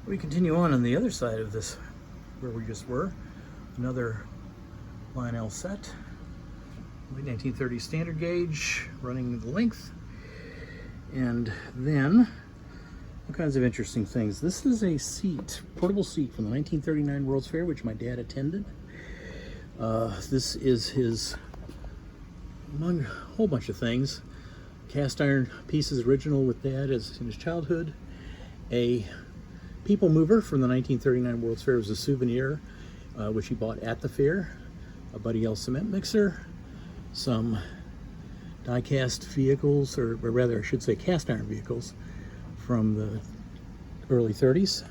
We continue on the other side of this, where we just were. Another Lionel set, late 1930s standard gauge, running the length. And then all kinds of interesting things. This is a seat, portable seat from the 1939 World's Fair, which my dad attended. This is his, among a whole bunch of things, cast iron pieces original with dad as in his childhood. A people mover from the 1939 World's Fair was a souvenir, which he bought at the fair. A Buddy L cement mixer, some die-cast vehicles, or rather I should say cast iron vehicles from the early 30s.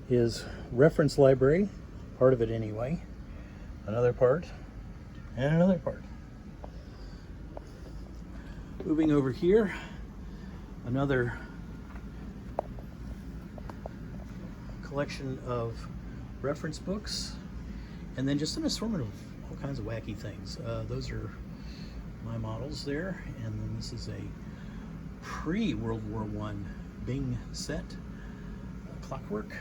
His reference library, part of it anyway, another part, and another part. Moving over here, another collection of reference books, and then just an assortment of all kinds of wacky things. Those are my models there, and then this is a pre-World War I Bing set, clockwork,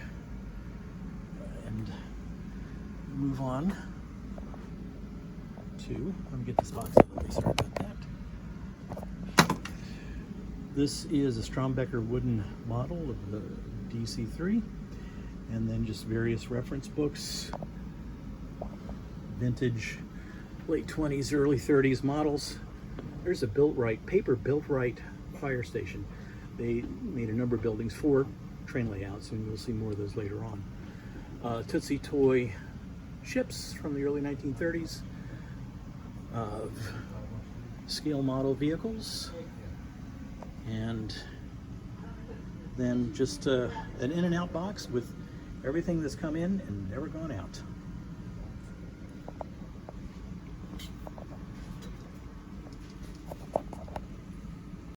and move on to, let me get this box out of the way, sorry about that. This is a Strombecker wooden model of the DC-3, and then just various reference books, vintage late 20s, early 30s models. There's a Built-Rite, paper Built-Rite fire station. They made a number of buildings for train layouts, and you'll see more of those later on. Tootsietoy ships from the early 1930s, scale model vehicles, and then just an in and out box with everything that's come in and never gone out.